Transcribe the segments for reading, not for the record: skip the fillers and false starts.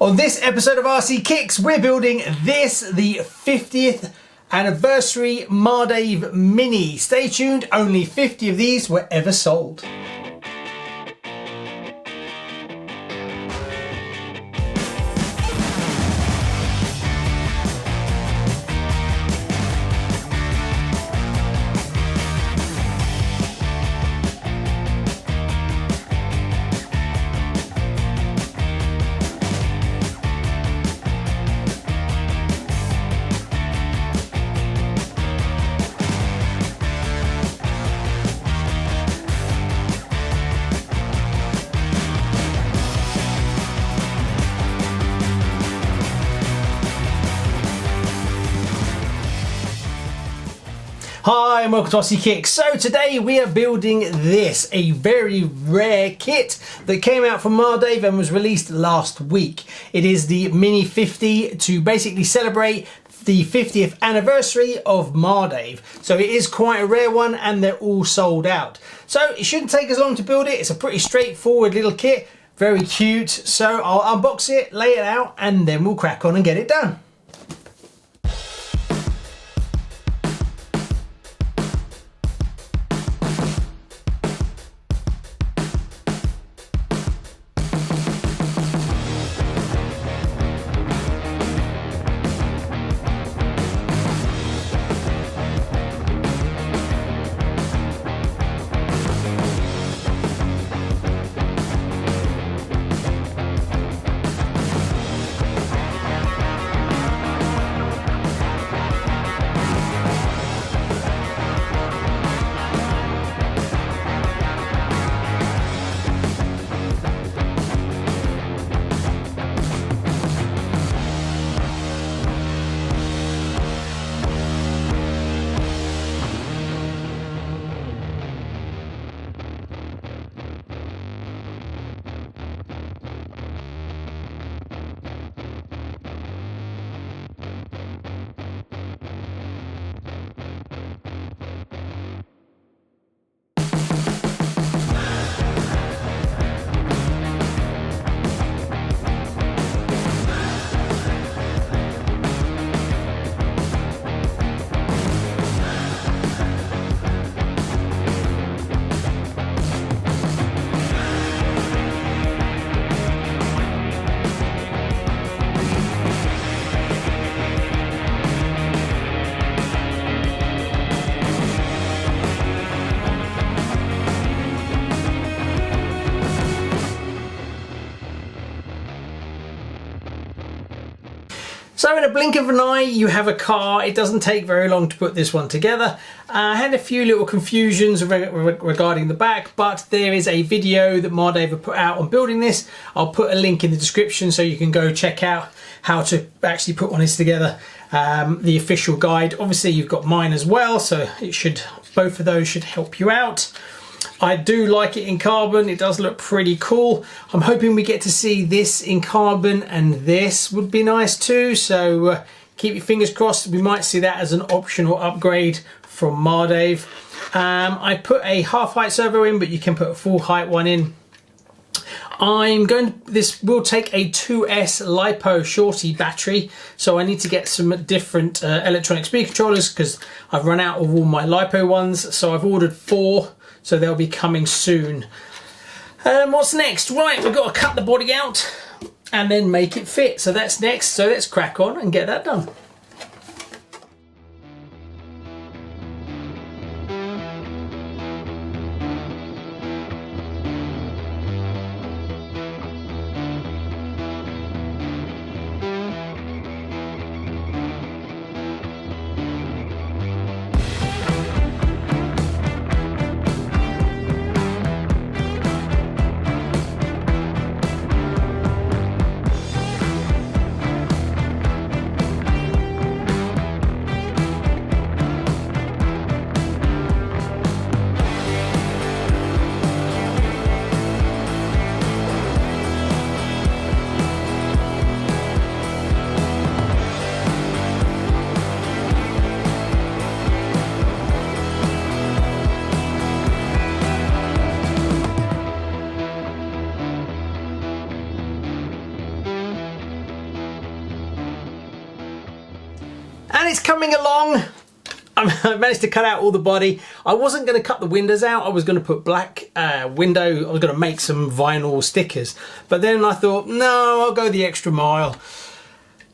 On this episode of RC Kicks, we're building this, the 50th anniversary Mardave Mini. Stay tuned, only 50 of these were ever sold. Hi and welcome to RC Kicks. So today we are building this, a very rare kit that came out from Mardave and was released last week. It is the Mini 50 to basically celebrate the 50th anniversary of Mardave. So it is quite a rare one and they're all sold out. So it shouldn't take as long to build it. It's a pretty straightforward little kit, very cute. So I'll unbox it, lay it out, and then we'll crack on and get it done. So in a blink of an eye, you have a car. It doesn't take very long to put this one together. I had a few little confusions regarding the back, but there is a video that Mardave have put out on building this. I'll put a link in the description so you can go check out how to actually put one of these together. The official guide. Obviously you've got mine as well, so it should, both of those should help you out. I do like it in carbon. It does look pretty cool. I'm hoping we get to see this in carbon, and this would be nice too. So keep your fingers crossed. We might see that as an optional upgrade from Mardave. I put a half height servo in, but you can put a full height one in. This will take a 2S LiPo shorty battery, so I need to get some different electronic speed controllers because I've run out of all my LiPo ones. So I've ordered 4. So they'll be coming soon. What's next? Right, we've got to cut the body out and then make it fit. So that's next. So let's crack on and get that done. it's coming along. I managed to cut out all the body. I wasn't going to cut the windows out. I was going to put black window. I was going to make some vinyl stickers. But then I thought, no, I'll go the extra mile.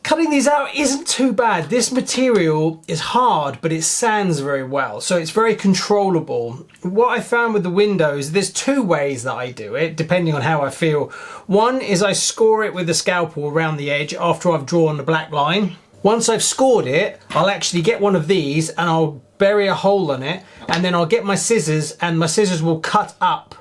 Cutting these out isn't too bad. This material is hard, but it sands very well. So it's very controllable. What I found with the windows, there's two ways that I do it, depending on how I feel. One is I score it with a scalpel around the edge after I've drawn the black line. Once I've scored it, I'll actually get one of these and I'll bury a hole in it, and then I'll get my scissors, and my scissors will cut up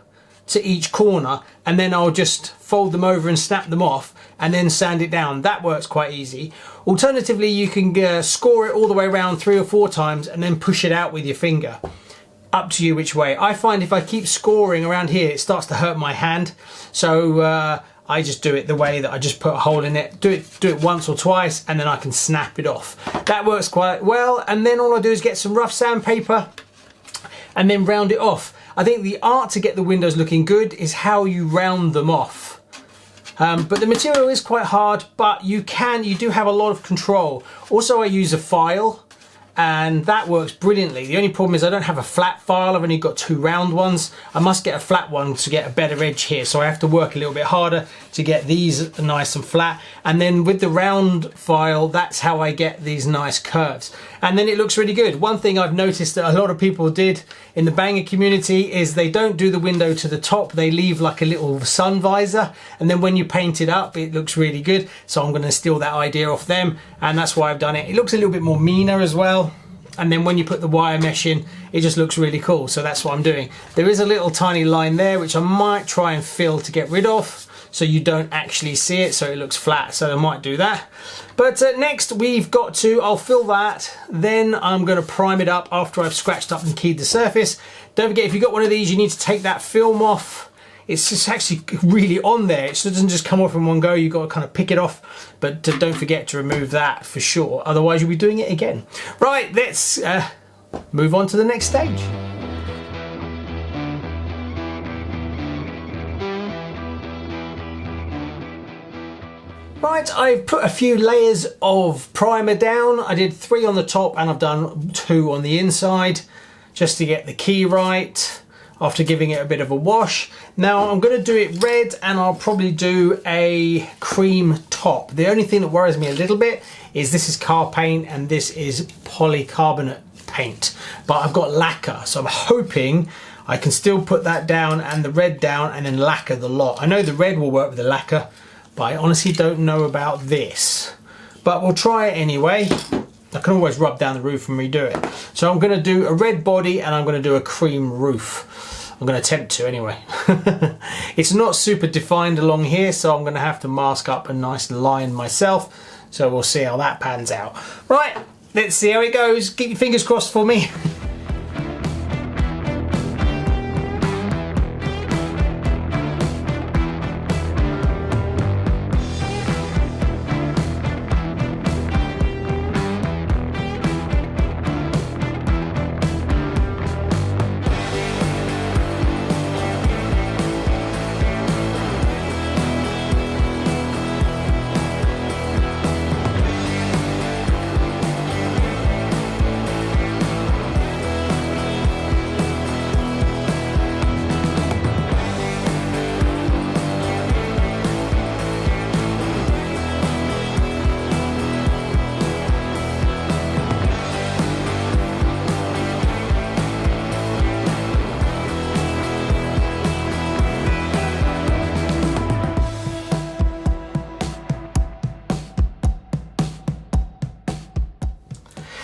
to each corner, and then I'll just fold them over and snap them off and then sand it down. That works quite easy. Alternatively, you can score it all the way around 3 or 4 times and then push it out with your finger. Up to you which way. I find if I keep scoring around here, it starts to hurt my hand. So I just do it the way that I just put a hole in it, do it once or twice, and then I can snap it off. That works quite well. And then all I do is get some rough sandpaper and then round it off. I think the art to get the windows looking good is how you round them off. But the material is quite hard, but you do have a lot of control. Also, I use a file, and that works brilliantly. The only problem is I don't have a flat file. I've only got 2 round ones. I must get a flat one to get a better edge here, so I have to work a little bit harder to get these nice and flat. And then with the round file, that's how I get these nice curves. And then it looks really good. One thing I've noticed that a lot of people did in the banger community is they don't do the window to the top. They leave like a little sun visor, and then when you paint it up, it looks really good. So I'm going to steal that idea off them, and that's why I've done it. It looks a little bit more meaner as well. And then when you put the wire mesh in, it just looks really cool. So that's what I'm doing. There is a little tiny line there, which I might try and fill to get rid of, so you don't actually see it, so it looks flat. So I might do that. But next I'll fill that. Then I'm going to prime it up after I've scratched up and keyed the surface. Don't forget, if you've got one of these, you need to take that film off. It's just actually really on there. It doesn't just come off in one go. You've got to kind of pick it off, but don't forget to remove that for sure. Otherwise you'll be doing it again. Right, let's move on to the next stage. Right, I've put a few layers of primer down. I did 3 on the top and I've done 2 on the inside just to get the key right after giving it a bit of a wash. Now I'm going to do it red, and I'll probably do a cream top. The only thing that worries me a little bit is this is car paint and this is polycarbonate paint, but I've got lacquer, so I'm hoping I can still put that down and the red down and then lacquer the lot. I know the red will work with the lacquer, but I honestly don't know about this, but we'll try it anyway. I can always rub down the roof and redo it. So I'm going to do a red body and I'm going to do a cream roof. I'm going to attempt to anyway. It's not super defined along here, so I'm going to have to mask up a nice line myself. So we'll see how that pans out. Right, let's see how it goes. Keep your fingers crossed for me.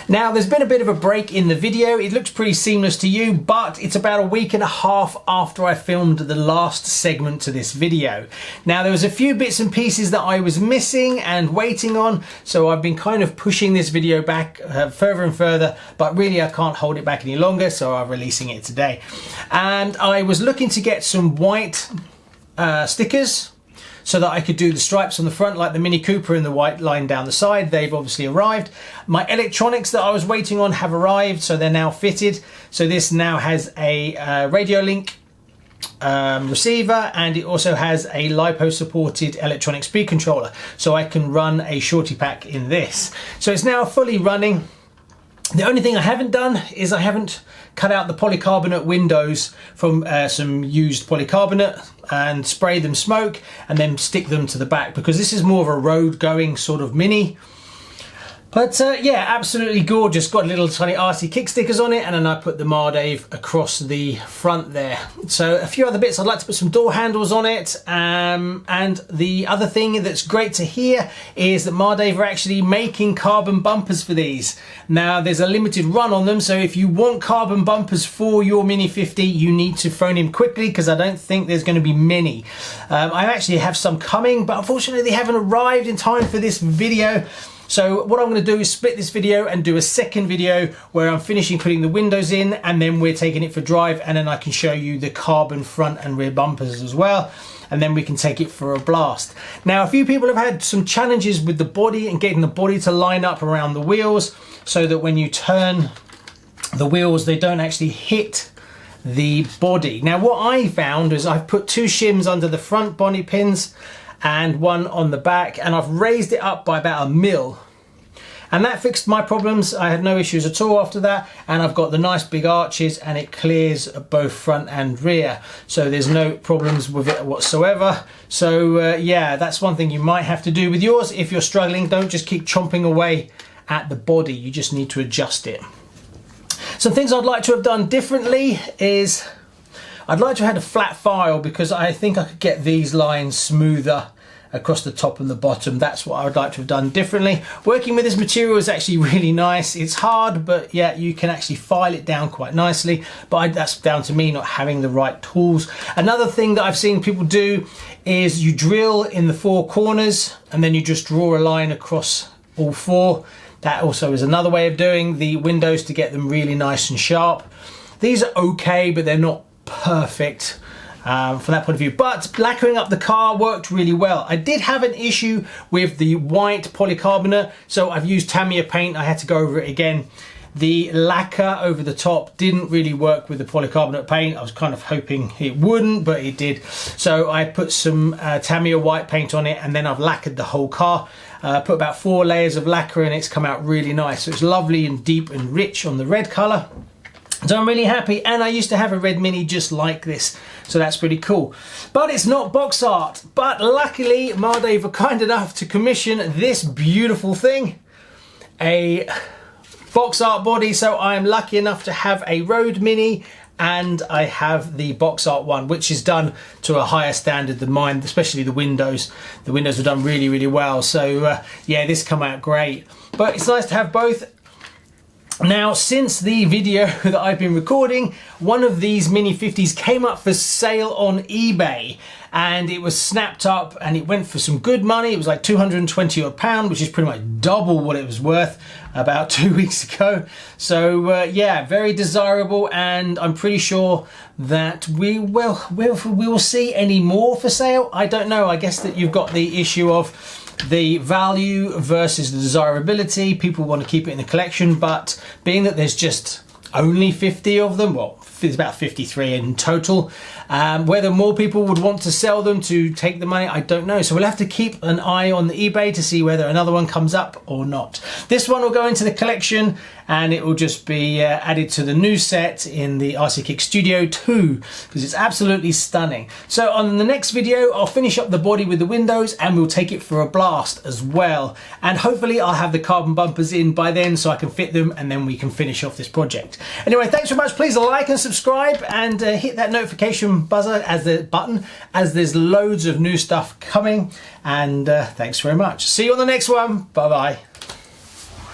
Now, there's been a bit of a break in the video. It looks pretty seamless to you, but it's about a week and a half after I filmed the last segment to this video. Now, there was a few bits and pieces that I was missing and waiting on, so I've been kind of pushing this video back further and further, but really I can't hold it back any longer, so I'm releasing it today. And I was looking to get some white stickers so that I could do the stripes on the front like the Mini Cooper and the white line down the side. They've obviously arrived. My electronics that I was waiting on have arrived, so they're now fitted. So this now has a radio link receiver, and it also has a LiPo supported electronic speed controller, so I can run a shorty pack in this. So it's now fully running. The only thing I haven't done is I haven't cut out the polycarbonate windows from some used polycarbonate and spray them smoke and then stick them to the back, because this is more of a road going sort of Mini. But yeah, absolutely gorgeous. Got little tiny RC kick stickers on it, and then I put the Mardave across the front there. So a few other bits, I'd like to put some door handles on it. And the other thing that's great to hear is that Mardave are actually making carbon bumpers for these. Now there's a limited run on them, so if you want carbon bumpers for your Mini 50, you need to phone in quickly, because I don't think there's going to be many. I actually have some coming, but unfortunately they haven't arrived in time for this video. So what I'm going to do is split this video and do a second video where I'm finishing putting the windows in, and then we're taking it for drive, and then I can show you the carbon front and rear bumpers as well, and then we can take it for a blast. Now, a few people have had some challenges with the body and getting the body to line up around the wheels, so that when you turn the wheels they don't actually hit the body. Now what I found is I've put 2 shims under the front body pins and 1 on the back, and I've raised it up by about 1 mil, and that fixed my problems. I had no issues at all after that, and I've got the nice big arches, and it clears both front and rear, so there's no problems with it whatsoever. So yeah, that's one thing you might have to do with yours if you're struggling. Don't just keep chomping away at the body, you just need to adjust it. Some things I'd like to have done differently is I'd like to have had a flat file, because I think I could get these lines smoother across the top and the bottom. That's what I would like to have done differently. Working with this material is actually really nice. It's hard, but yeah, you can actually file it down quite nicely, but that's down to me not having the right tools. Another thing that I've seen people do is you drill in the 4 corners and then you just draw a line across all 4. That also is another way of doing the windows to get them really nice and sharp. These are okay, but they're not perfect from that point of view, but lacquering up the car worked really well. I did have an issue with the white polycarbonate, so I've used Tamiya paint. I had to go over it again. The lacquer over the top didn't really work with the polycarbonate paint. I was kind of hoping it wouldn't, but it did. So I put some Tamiya white paint on it, and then I've lacquered the whole car. Put about 4 layers of lacquer, and it's come out really nice. So it's lovely and deep and rich on the red colour. So I'm really happy, and I used to have a red Mini just like this, so that's pretty cool. But it's not box art, but luckily Mardave were kind enough to commission this beautiful thing, a box art body. So I'm lucky enough to have a road Mini, and I have the box art one, which is done to a higher standard than mine, especially the windows. The windows were done really, really well. So yeah, this come out great, but it's nice to have both. Now, since the video that I've been recording, one of these Mini 50s came up for sale on eBay, and it was snapped up and it went for some good money. It was like 220 odd pound, which is pretty much double what it was worth about 2 weeks ago. So yeah, very desirable, and I'm pretty sure that we will see any more for sale. I don't know. I guess that you've got the issue of the value versus the desirability. People want to keep it in the collection, but being that there's just only 50 of them, well, there's about 53 in total. Whether more people would want to sell them to take the money, I don't know. So we'll have to keep an eye on the eBay to see whether another one comes up or not. This one will go into the collection, and it will just be added to the new set in the RC Kick Studio 2, because it's absolutely stunning. So on the next video, I'll finish up the body with the windows, and we'll take it for a blast as well. And hopefully I'll have the carbon bumpers in by then so I can fit them, and then we can finish off this project. Anyway, thanks very much. Please like and subscribe, and hit that notification buzzer as the button, as there's loads of new stuff coming. And thanks very much. See you on the next one. Bye bye.